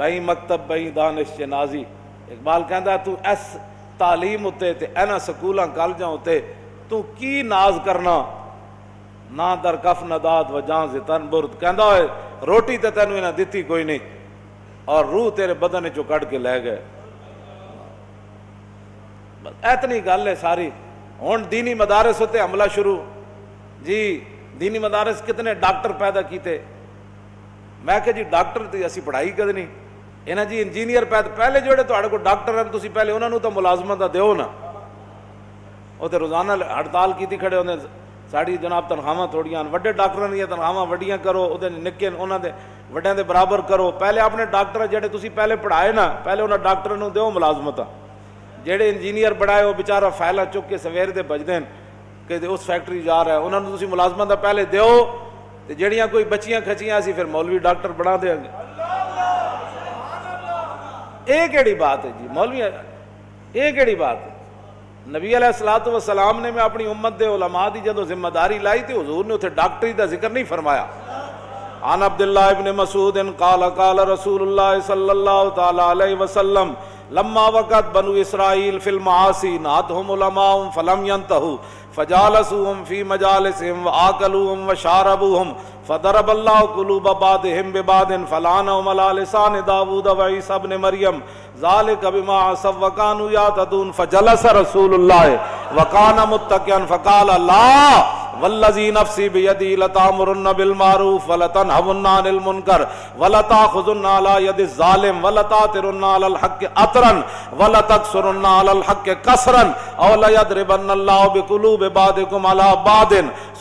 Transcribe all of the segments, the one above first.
بھائی مکتب بھائی دانش نازی. اقبال کہندا تو اس تعلیم اتے تے اینا سکولاں کالجاں اتے تو کی ناز کرنا نہ در کف نداد و جان زتن برد. کہندا ہوئے روٹی تے تینوں انہاں دتی کوئی نہیں اور روح تیرے بدن چوں کڈ کے لے گئے. اتنی گل ہے ساری. ہن دینی مدارس ہوتے حملہ شروع. جی دینی مدارس کتنے ڈاکٹر پیدا کیتے. میں کہ جی ڈاکٹر تے اسی پڑھائی کدنی انہاں جی انجینئر پیدا. پہلے جوڑے تہاڈے کو ڈاکٹر ہیں تسی پہلے انہاں نوں تو ملازمت دیو نا. وہ تے روزانہ ہڑتال کیتی کھڑے ہوندے ساڑی جناب تنخواہاں تھوڑیاں وڈے ڈاکٹراں دیاں تنخواہاں وڈیاں کرو او دے نکے انہاں دے وڈیاں دے برابر کرو. پہلے اپنے ڈاکٹر جڑے تسی پہلے پڑھائے نا پہلے انہاں ڈاکٹراں نوں دیو ملازمتاں. جڑے انجینئر بڑھائے وہ بیچارہ فائلاں چک کے سویر دے بجدے کہ اس فیکٹری جا رہا ہے انہوں نے تسی ملازمت پہلے دیو تے جڑیاں کوئی بچیاں کھچیاں اسی پھر مولوی ڈاکٹر بنا دیں گے. یہ کیڑی بات ہے جی مولوی یہ کیڑی بات ہے. نبی علیہ الصلوۃ والسلام نے میں اپنی امت دے علماء دی جدوں ذمہ داری لائی تھی حضور نے اتنے ڈاکٹری دا ذکر نہیں فرمایا. عن عبداللہ ابن مسعود قال قال رسول اللہ صلی اللہ تعالی علیہ وسلم لما وقت بنو اسرائیل فی المعاصی نہتهم علماء فلم ينتهوا فجالسوهم في مجالسهم وآكلوهم وشاربوهم فضرب الله قلوب بعضهم ببعض فلعنهم على لسان داود وعيسى ابن مريم ذلك بما عصوا وكانوا يعتدون فجلس رسول الله وكان متكئا فقال لا والذي نفسي بيدي لتأمرن بالمعروف ولتنهون عن المنكر ولتأخذن على يد الظالم ولتأثرن على الحق أثرا ولتكسرن على الحق كسرا أو ليضربن الله بقلوب بعضكم على بعض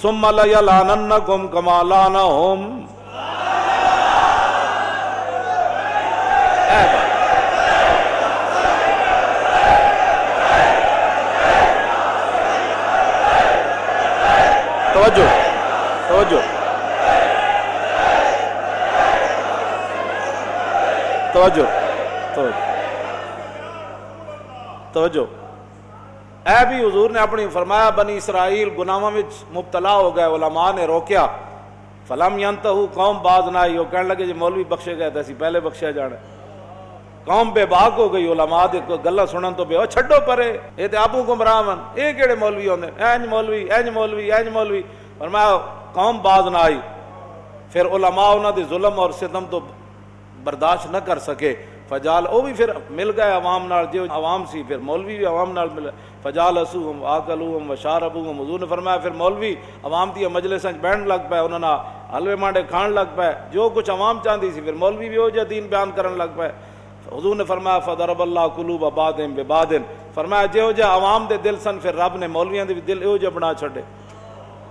ثم ليلعننكم كما لعنهم. توجہ توجہ توجہ توجہ. اے بھی حضور نے اپنی فرمایا بنی اسرائیل گناہاں وچ مبتلا ہو گئے علماء نے روکیا فلم ینتہو قوم باز نہ آئی. وہ کہنے لگے جی مولوی بخشے گئے تھے پہلے بخشیا جانا. قوم بے باک ہو گئی علماء دے گلاں سنن تو بے چھڈو پرے اے تے آپو گمراہ من اے کیڑے مولوی ہوندے اینج مولوی اینج مولوی اینج مولوی. فرمایا قوم باز نہ آئی. پھر علماء انہاں دے ظلم اور ستم تو برداشت نہ کر سکے. فجال او بھی پھر مل گئے عوام نال جو عوام سی پھر مولوی بھی عوام نال ملے. فجالسوہم آکلوہم وشاربوہم. حضور نے فرمایا پھر مولوی عوام دی مجلساں بیٹھن لگ پے انہاں نا حلوے مانڈے کھان لگ پے جو کچھ عوام چاہندی سی پھر مولوی بھی ہو جا دین بیان کرن لگ پے. حضور نے فرمایا فضرب اللہ قلوب بعضهم ببعض. فرمایا جو جا عوام دے دل سن پھر رب نے مولویاں دے بھی دل ایو جا بنا چھڈے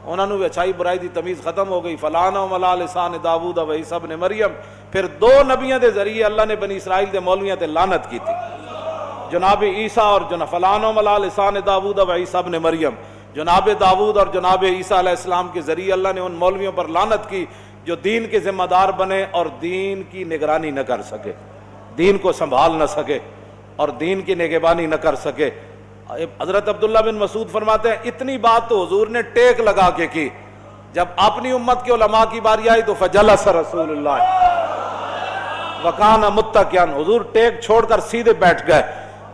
انہاں نوں اچھائی برائی دی تمیز ختم ہو گئی. فلعنہم علی لسان داؤد و عیسی ابن مریم. پھر دو نبیوں دے ذریعے اللہ نے بنی اسرائیل دے مولویاں تے لعنت کی تھی جناب عیسیٰ اور فلعنہم علی لسان داؤد و عیسی ابن مریم. جناب داؤد اور جناب عیسیٰ علیہ السلام کے ذریعے اللہ نے ان مولویوں پر لعنت کی جو دین کے ذمہ دار بنے اور دین کی نگرانی نہ کر سکے دین کو سنبھال نہ سکے اور دین کی نگہبانی نہ کر سکے. حضرت عبداللہ بن مسعود فرماتے ہیں اتنی بات تو حضور نے ٹیک لگا کے کی. جب اپنی امت کے علماء کی باری آئی تو فجلس رسول اللہ وکان متکئا. حضور ٹیک چھوڑ کر سیدھے بیٹھ گئے.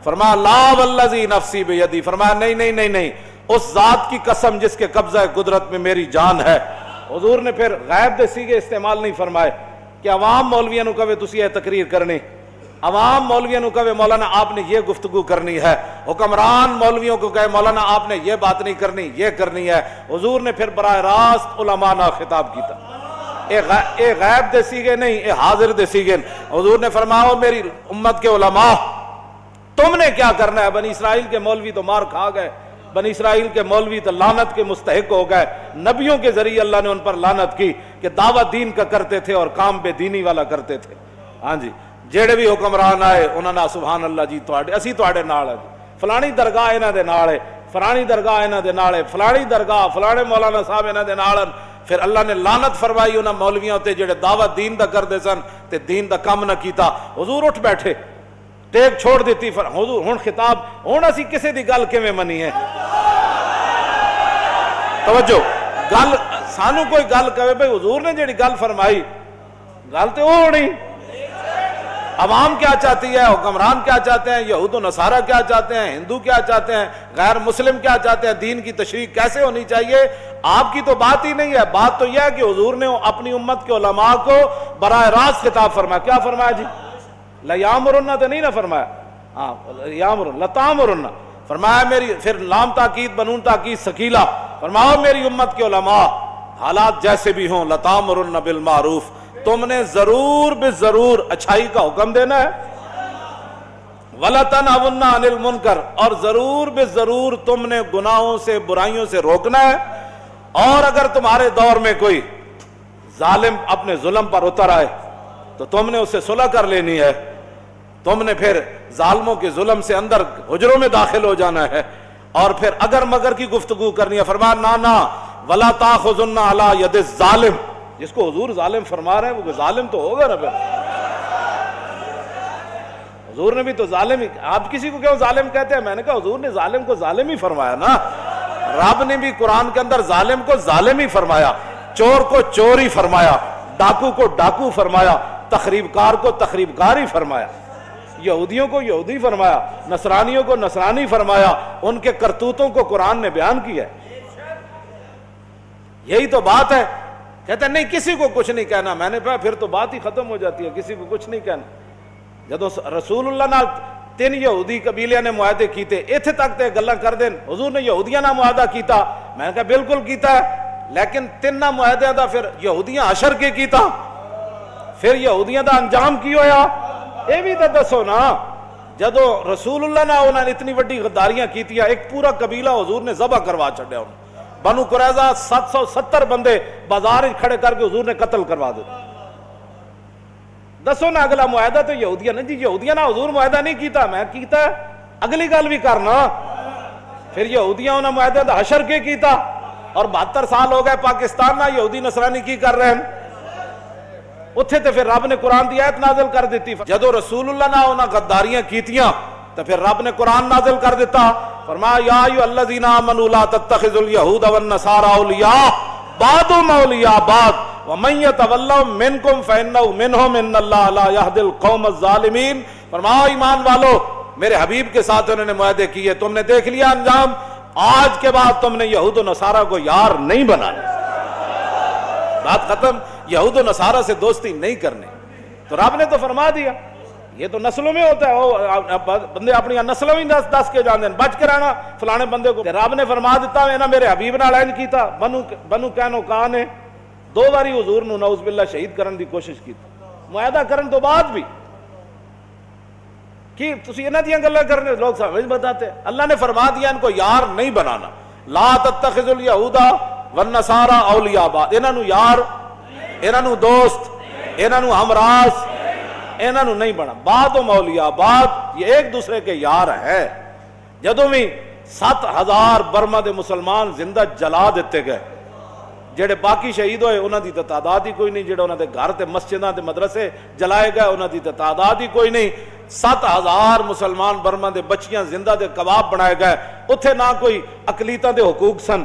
فرمایا لا والذی نفسی بیدی. فرمایا نہیں نہیں نہیں نہیں اس ذات کی قسم جس کے قبضہ قدرت میں میری جان ہے. حضور نے پھر غیب دے سیگے استعمال نہیں فرمائے کہ عوام مولویاں نو کہے تسی یہ تقریر کرنی عوام مولویوں کو کہے مولانا آپ نے یہ گفتگو کرنی ہے حکمران مولویوں کو کہے مولانا آپ نے یہ بات نہیں کرنی یہ کرنی ہے. حضور نے پھر براہ راست علماء نہ خطاب کیتا. اے غیب دے سیگے نہیں اے حاضر دے سیگے. حضور نے فرمایا میری امت کے علماء تم نے کیا کرنا ہے. بنی اسرائیل کے مولوی تو مار کھا گئے بنی اسرائیل کے مولوی تو لعنت کے مستحق ہو گئے. نبیوں کے ذریعے اللہ نے ان پر لعنت کی کہ دعوت دین کا کرتے تھے اور کام بے دینی والا کرتے تھے. ہاں جی جیڑے بھی حکمران آئے انہوں نے سبحان اللہ جی اسی تواڈے نال ہے فلانی درگاہ انہاں دے نال ہے فلانی درگاہ انہاں دے نال ہے فلانی درگاہ فلانے مولانا صاحب انہاں دے نال. پھر اللہ نے لعنت فرمائی انہاں مولویاں تے جڑے دعوت دین دا کردے سن تے دین دا کم نہ کیتا. حضور اٹھ بیٹھے ٹیک چھوڑ دیتی. حضور ہن خطاب ہن اسی کسے دی گل کیویں منی ہے. توجہ گل سانو کوئی گل کہے بھئی حضور نے جڑی گل فرمائی گل تے او ہونی عوام کیا چاہتی ہے، حکمران کیا چاہتے ہیں، یہود و نصارہ کیا چاہتے ہیں، ہندو کیا چاہتے ہیں، غیر مسلم کیا چاہتے ہیں، دین کی تشریح کیسے ہونی چاہیے، آپ کی تو بات ہی نہیں ہے۔ بات تو یہ ہے کہ حضور نے اپنی امت کے علماء کو براہ راست خطاب فرمایا۔ کیا فرمایا جی؟ لیامرن تو نہیں نہ فرمایا، ہاں یامرن لتامرن فرمایا میری، پھر لام تاکید بنون تاکید ثقیلہ، فرماؤ میری امت کے علماء حالات جیسے بھی ہوں لتامرن بالمعروف، تم نے ضرور بے ضرور اچھائی کا حکم دینا ہے، وَلَتَنْهَوْنَ عَنِ الْمُنْكَرِ، اور ضرور بے ضرور تم نے گناہوں سے برائیوں سے روکنا ہے، اور اگر تمہارے دور میں کوئی ظالم اپنے ظلم پر اتر آئے تو تم نے اس سے صلح کر لینی ہے، تم نے پھر ظالموں کے ظلم سے اندر حجروں میں داخل ہو جانا ہے، اور پھر اگر مگر کی گفتگو کرنی ہے، فرمایا نا وَلَا تَأْخُذُنَّ عَلَى يَدِ الظَّالِمِ، جس کو حضور ظالم فرما رہے ہیں وہ ظالم تو ہوگا نا، پھر حضور نے بھی تو ظالم ہی، آپ کسی کو کیوں ظالم کہتے ہیں؟ میں نے کہا حضور نے ظالم کو ظالم ہی فرمایا نا، رب نے بھی قرآن کے اندر ظالم کو ظالم ہی فرمایا، چور کو چور ہی فرمایا، ڈاکو کو ڈاکو فرمایا، تخریب کار کو تخریب کار ہی فرمایا، یہودیوں کو یہودی فرمایا، نصرانیوں کو نصرانی فرمایا، ان کے کرتوتوں کو قرآن نے بیان کیا ہے۔ یہی تو بات ہے، کہتے ہیں نہیں کسی کو کچھ نہیں کہنا، میں نے کہا پھر تو بات ہی ختم ہو جاتی ہے، کسی کو کچھ نہیں کہنا۔ جدو رسول اللہ نال 3 یہودی قبیلیاں نے معاہدے کیتے، ایتھے تک تے گلاں کر دین، حضور نے یہودیاں نال معاہدہ کیتا، میں نے کہا بالکل کیتا ہے، لیکن 3 معاہدے دا پھر یہودیاں حشر کے کیتا، پھر یہودیاں دا انجام کی ہویا، اے بھی تو دسو نا۔ جدو رسول اللہ نے انہوں نے اتنی وڈی غداریاں کیتیاں، ایک پورا قبیلہ حضور نے ذبح کروا چھڈیا، بنو قریظہ 770 بندے بازار کھڑے کر کے حضور نے قتل کروا دے۔ دسو نا اگلا معاہدہ تو یہودیاں نے، جی یہودیاں نا حضور معاہدہ نہیں کیتا، میں کیتا ہے، اگلی گل بھی کرنا۔ پھر یہودیاں انہوں نے معاہدہ دا حشر کے کیتا، اور 72 سال ہو گئے پاکستان نا یہودی نصرانی کی کر رہے ہیں، اتھے تے پھر رب نے قرآن دی آیت نازل کر دیتی۔ جدو رسول اللہ نے انہاں غداریاں کیتیاں تو پھر رب نے قرآن نازل کر دیتا، فرمایا یا ایھا الذین آمنوا لا تتخذوا اليہود والنصارى اولیاء بعضهم اولیاء بعض ومن یتولہم منکم فانہ منہم ان اللہ لا یہدی القوم الظالمین۔ فرمایا ایمان والو، میرے حبیب کے ساتھ انہوں نے معاہدے کیے، تم نے دیکھ لیا انجام، آج کے بعد تم نے یہود و نصارہ کو یار نہیں بنانا، بات ختم، یہود و نصارہ سے دوستی نہیں کرنی۔ تو رب نے تو فرما دیا، یہ تو نسلوں میں ہوتا ہے، بندے اپنی نسلوں ہی دس کے جاندے ہیں، بچ کے رہنا فلانے بندے کو۔ رب نے فرما دیتا ہے نا میرے حبیب نال اینج کیتا، بنو قینوقاع نے 2 باری حضور نو نعوذ باللہ شہید کرن دی کوشش کی، معاہدہ کرن تو بعد بھی کہ تسی انہاں دیاں گلاں کرنے لوگ سمجھ بتاتے، اللہ نے فرما دیا ان کو یار نہیں بنانا، لا تتخذوا اليہود والنصارى اولیاء بعض، انہاں نو یار، انہاں نو دوست، انہاں نو ہمراز، انہاں نو نہیں بنا، بعض اولیاء بعض، یہ ایک دوسرے کے یار ہے۔ جدوں بھی 7000 برما دے مسلمان زندہ جلا دیتے گئے، جڑے باقی شہید ہوئے انہاں دی تعداد ہی کوئی نہیں، جڑے انہاں دے گھر تے مسجداں تے مدرسے جلائے گئے انہاں دی تعداد ہی کوئی نہیں، 7000 مسلمان برما دے بچیاں زندہ دے کباب بنائے گئے، اتھے نہ کوئی اقلیتاں دے حقوق سن،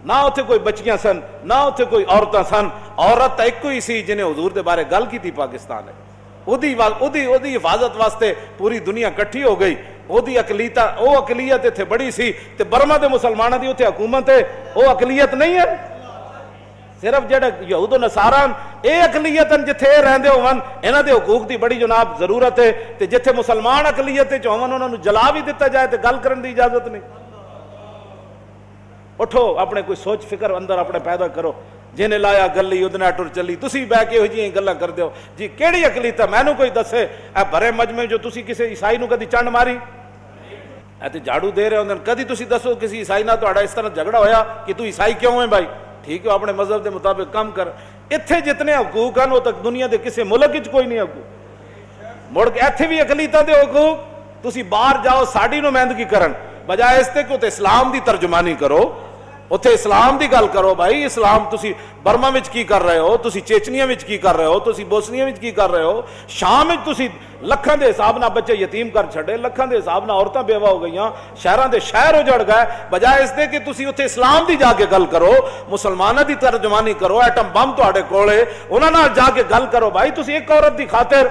نہ اتھے کوئی بچیاں سن، نہ اتھے کوئی عورتاں سن، عورت ایک کوئی سی جنہیں حضور دے بارے گل کی تھی پاکستان ہے، اودی حفاظت واسطے پوری دنیا کٹھی ہو گئی، اودی اقلیت اتھے بڑی سی، تے برما دے مسلمانوں دی اتھے حکومت ہے، وہ اقلیت نہیں ہے، صرف جڑا یہود و نصارہ اے اقلیت جتھے رہندے ہون انہاں دے حقوق دی بڑی جناب ضرورت ہے، تے جتھے مسلمان اقلیت وچ ہون انہاں نوں جلا بھی دتا جائے تے گل کرن دی اجازت نہیں۔ اٹھو اپنے کوئی سوچ فکر اندر اپنے پیدا کرو، جنہیں لایا گلی ادنا ٹر چلی، تسی بہ کے ہو جی گلاں کر دیو جی کیڑی اقلیت ہے، مینوں کوئی دسے اے بھرے مجمع جو تسی کسی عیسائی نوں کدی چنڈ ماری، اے تے جھاڑو دے رہے ہوندے، کدی تسی دسو کسی عیسائی نال تہاڈا اس طرح جھگڑا ہویا کہ تو عیسائی کیوں ہے بھائی، ٹھیک ہے اپنے مذہب دے مطابق کام کر، اتھے جتنے حقوق ہیں وہ تک دنیا دے کسی ملک وچ کوئی نہیں حقوق، مڑ کے ایتھے بھی اقلیتاں دے حقوق، تسی باہر جاؤ ساڈی نمائندگی کرن بجائے اس تے کہ تے اسلام دی ترجمانی کرو، اتھے اسلام دی گل کرو، بھائی اسلام تسی برما وچ کی کر رہے ہو، تسی چیچنیا وچ کی کر رہے ہو، تسی بوسنیا وچ کی کر رہے ہو، شام وچ تسی ਲੱਖਾਂ ਦੇ ਹਿਸਾਬ ਨਾਲ ਬੱਚੇ ਯਤੀਮ ਕਰ ਛੱਡੇ, ਲੱਖਾਂ ਦੇ ਹਿਸਾਬ ਨਾਲ ਔਰਤਾਂ ਬੇਵਾ ਹੋ ਗਈਆਂ, ਸ਼ਹਿਰਾਂ ਦੇ ਸ਼ਹਿਰ ਉਜੜ ਗਏ, ਬਜਾਏ ਇਸ ਦੇ ਕਿ ਤੁਸੀਂ ਉੱਥੇ ਇਸਲਾਮ ਦੀ ਜਾ ਕੇ ਗੱਲ ਕਰੋ, ਮੁਸਲਮਾਨਾਂ ਦੀ ਤਰਜਮਾਨੀ ਕਰੋ, ਐਟਮ ਬੰਬ ਤੁਹਾਡੇ ਕੋਲੇ, ਉਹਨਾਂ ਨਾਲ ਜਾ ਕੇ ਗੱਲ ਕਰੋ। ਭਾਈ ਤੁਸੀਂ ਇੱਕ ਔਰਤ ਦੀ ਖਾਤਰ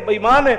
ਬੇਈਮਾਨ ਹੈ,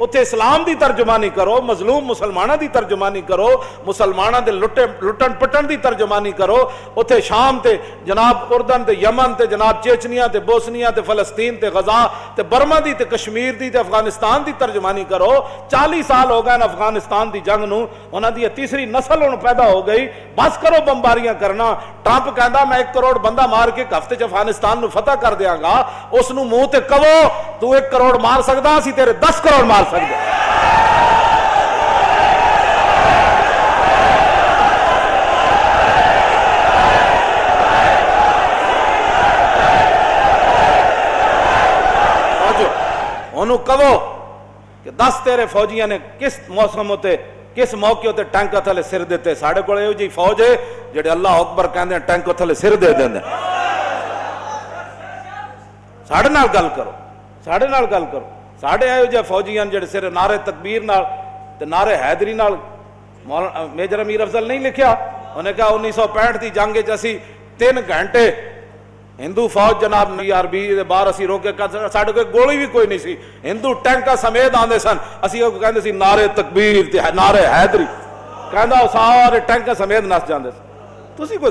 ਉੱਥੇ ਇਸਲਾਮ ਦੀ ਤਰਜਮਾਨੀ ਕਰੋ, ਮਜ਼ਲੂਮ ਮੁਸਲਮਾਨਾਂ ਦੀ ਤਰਜਮਾਨੀ ਕਰੋ, ਮੁਸਲਮਾਨਾਂ ਦੇ ਲੁੱਟਣ ਪਟਣ ਦੀ ਤਰਜਮਾਨੀ ਕਰੋ, ਉੱਥੇ ਸ਼ਾਮ ਤੇ ਜਨਾਬ ਉਰਦਨ ਤੇ ਯਮਨ ਤੇ ਜਨਾਬ ਚੇਚਨੀਆ ਤੇ ਬੋਸਨੀਆ ਤੇ ਫਲਸਤੀਨ ਤੇ ਗਜ਼ਾ ਤੇ ਬਰਮਾ ਦੀ ਤੇ ਕਸ਼ਮੀਰ ਦੀ ਤੇ ਅਫਗਾਨਿਸਤਾਨ ਦੀ ਤਰਜਮਾਨੀ ਕਰੋ। 40 ਸਾਲ ਹੋ ਗਏ ਨੇ ਅਫਗਾਨਿਸਤਾਨ ਦੀ ਜੰਗ ਨੂੰ, ਉਹਨਾਂ ਦੀ ਤੀਸਰੀ ਨਸਲ ਹੁਣ ਪੈਦਾ ਹੋ ਗਈ, ਬਸ ਕਰੋ ਬੰਬਾਰੀਆਂ ਕਰਨਾ। ਟਰੰਪ ਕਹਿੰਦਾ ਮੈਂ 1 ਕਰੋੜ ਬੰਦਾ ਮਾਰ ਕੇ ਹਫ਼ਤੇ ਚ ਅਫਗਾਨਿਸਤਾਨ ਨੂੰ ਫਤਹ ਕਰ ਦਿਆਂਗਾ, ਉਸ ਨੂੰ ਮੂੰਹ ਤੇ ਕਹੋ ਤੂੰ 1 ਕਰੋੜ ਮਾਰ ਸਕਦਾ, ਅਸੀਂ ਤੇਰੇ 10 ਕਰੋੜ ਮਾਰ ਸਕਦੇ। ਉਹਨੂੰ ਕਹੋ ਕਿ 10 ਤੇਰੇ ਫੌਜੀਆਂ ਨੇ ਕਿਸ ਮੌਸਮ ਉਤੇ ਕਿਸ ਮੌਕੇ ਉਤੇ ਟੈਂਕ ਥੱਲੇ ਸਿਰ ਦਿੱਤੇ। ਸਾਡੇ ਕੋਲ ਇਹੋ ਜਿਹੀ ਫੌਜ ਹੈ ਜਿਹੜੇ ਅੱਲਾਹ ਅਕਬਰ ਕਹਿੰਦੇ ਟੈਂਕ ਥੱਲੇ ਸਿਰ ਦੇ ਦਿੰਦੇ। ਸਾਡੇ ਨਾਲ ਗੱਲ ਕਰੋ, ਸਾਡੇ ਨਾਲ ਗੱਲ ਕਰੋ। ਸਾਡੇ ਇਹੋ ਜਿਹੇ ਫੌਜੀ ਹਨ ਜਿਹੜੇ ਸਿਰ ਨਾਰੇ ਤਕਬੀਰ ਨਾਲ ਤੇ ਨਾਰੇ ਹੈਦਰੀ ਨਾਲ। ਮੇਜਰ ਅਮੀਰ ਅਫਜ਼ਲ ਨਹੀਂ ਲਿਖਿਆ, ਉਹਨੇ ਕਿਹਾ 1965 ਦੀ ਜੰਗ ਵਿੱਚ ਅਸੀਂ 3 ਘੰਟੇ ਹਿੰਦੂ ਫੌਜ ਜਨਾਬ ਆਰਬੀ ਦੇ ਬਾਹਰ ਅਸੀਂ ਰੋਕੇ, ਸਾਡੇ ਕੋਲ ਗੋਲੀ ਵੀ ਕੋਈ ਨਹੀਂ ਸੀ, ਹਿੰਦੂ ਟੈਂਕਾਂ ਸਮੇਤ ਆਉਂਦੇ ਸਨ, ਅਸੀਂ ਉਹ ਕਹਿੰਦੇ ਸੀ ਨਾਰੇ ਤਕਬੀਰ ਤੇ ਨਾਰੇ ਹੈਦਰੀ, ਕਹਿੰਦਾ ਉਹ ਸਾਰੇ ਟੈਂਕਾਂ ਸਮੇਤ ਨੱਸ ਜਾਂਦੇ ਸਨ। ਤੁਸੀਂ ਕੋਈ